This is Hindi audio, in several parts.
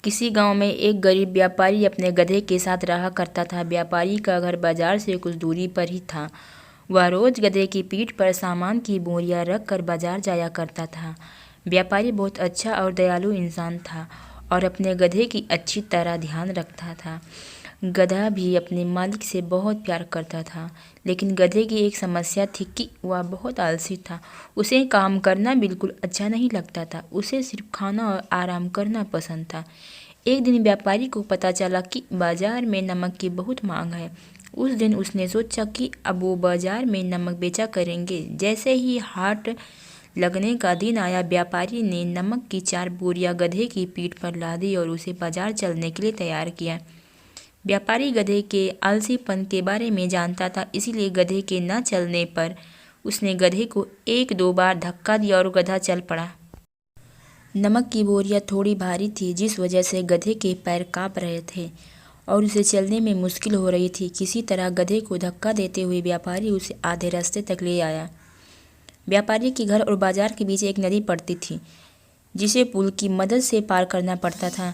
किसी गांव में एक गरीब व्यापारी अपने गधे के साथ रहा करता था। व्यापारी का घर बाजार से कुछ दूरी पर ही था। वह रोज गधे की पीठ पर सामान की बोरियां रख कर बाजार जाया करता था। व्यापारी बहुत अच्छा और दयालु इंसान था और अपने गधे की अच्छी तरह ध्यान रखता था। गधा भी अपने मालिक से बहुत प्यार करता था, लेकिन गधे की एक समस्या थी कि वह बहुत आलसी था। उसे काम करना बिल्कुल अच्छा नहीं लगता था। उसे सिर्फ खाना और आराम करना पसंद था। एक दिन व्यापारी को पता चला कि बाजार में नमक की बहुत मांग है। उस दिन उसने सोचा कि अब वो बाजार में नमक बेचा करेंगे। जैसे ही हाट लगने का दिन आया, व्यापारी ने नमक की 4 बोरियां गधे की पीठ पर लादी और उसे बाजार चलने के लिए तैयार किया। व्यापारी गधे के आलसीपन के बारे में जानता था, इसीलिए गधे के न चलने पर उसने गधे को 1-2 बार धक्का दिया और गधा चल पड़ा। नमक की बोरियां थोड़ी भारी थी, जिस वजह से गधे के पैर कांप रहे थे और उसे चलने में मुश्किल हो रही थी। किसी तरह गधे को धक्का देते हुए व्यापारी उसे आधे रास्ते तक ले आया। व्यापारी के घर और बाजार के बीच एक नदी पड़ती थी, जिसे पुल की मदद से पार करना पड़ता था।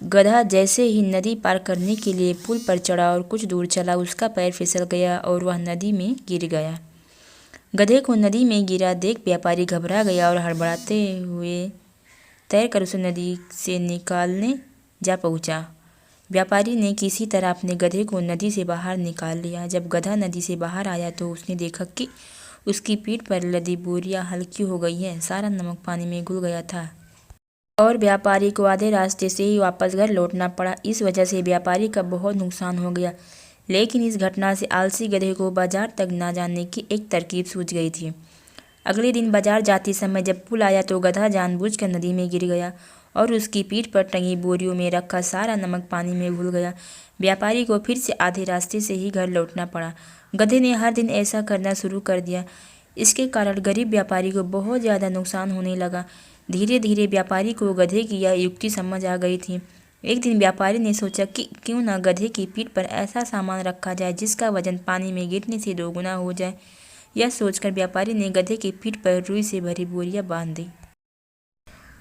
गधा जैसे ही नदी पार करने के लिए पुल पर चढ़ा और कुछ दूर चला, उसका पैर फिसल गया और वह नदी में गिर गया। गधे को नदी में गिरा देख व्यापारी घबरा गया और हड़बड़ाते हुए तैरकर उसे नदी से निकालने जा पहुंचा। व्यापारी ने किसी तरह अपने गधे को नदी से बाहर निकाल लिया। जब गधा नदी से बाहर आया तो उसने देखा कि उसकी पीठ पर लदी बोरियां हल्की हो गई है। सारा नमक पानी में घुल गया था और व्यापारी को आधे रास्ते से ही वापस घर लौटना पड़ा। इस वजह से व्यापारी का बहुत नुकसान हो गया, लेकिन इस घटना से आलसी गधे को बाजार तक न जाने की एक तरकीब सूझ गई थी। अगले दिन बाजार जाते समय जब पुल आया तो गधा जानबूझकर नदी में गिर गया और उसकी पीठ पर टंगी बोरियों में रखा सारा नमक पानी में घुल गया। व्यापारी को फिर से आधे रास्ते से ही घर लौटना पड़ा। गधे ने हर दिन ऐसा करना शुरू कर दिया। इसके कारण गरीब व्यापारी को बहुत ज़्यादा नुकसान होने लगा। धीरे धीरे व्यापारी को गधे की यह युक्ति समझ आ गई थी। एक दिन व्यापारी ने सोचा कि क्यों न गधे की पीठ पर ऐसा सामान रखा जाए जिसका वजन पानी में गिरने से 2 गुना हो जाए। यह सोचकर व्यापारी ने गधे की पीठ पर रुई से भरी बोरियां बांध दी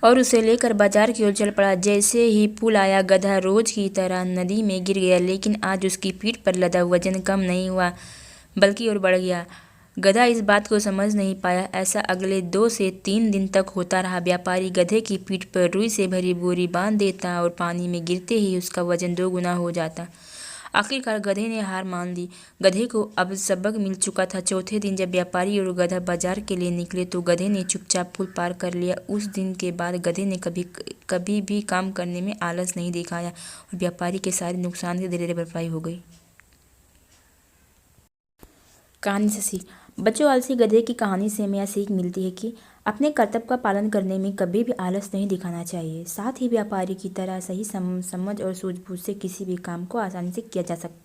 और उसे लेकर बाजार की ओर चल पड़ा। जैसे ही पुल आया, गधा रोज की तरह नदी में गिर गया, लेकिन आज उसकी पीठ पर लदा वजन कम नहीं हुआ बल्कि और बढ़ गया। गधा इस बात को समझ नहीं पाया। ऐसा अगले 2 से 3 दिन तक होता रहा। व्यापारी गधे की पीठ पर रुई से भरी बोरी बांध देता और पानी में गिरते ही उसका वजन 2 गुना हो जाता। आखिरकार गधे ने हार मान ली। गधे को अब सबक मिल चुका था। चौथे दिन जब व्यापारी और गधा बाजार के लिए निकले तो गधे ने चुपचाप पुल पार कर लिया। उस दिन के बाद गधे ने कभी भी काम करने में आलस नहीं दिखाया और व्यापारी के सारे नुकसान की धीरे धीरे भरपाई हो गई। कहानी से सीख। बच्चों, आलसी गधे की कहानी से हमें यह सीख मिलती है कि अपने कर्तव्य का पालन करने में कभी भी आलस नहीं दिखाना चाहिए। साथ ही व्यापारी की तरह सही समझ और सूझबूझ से किसी भी काम को आसानी से किया जा सकता है।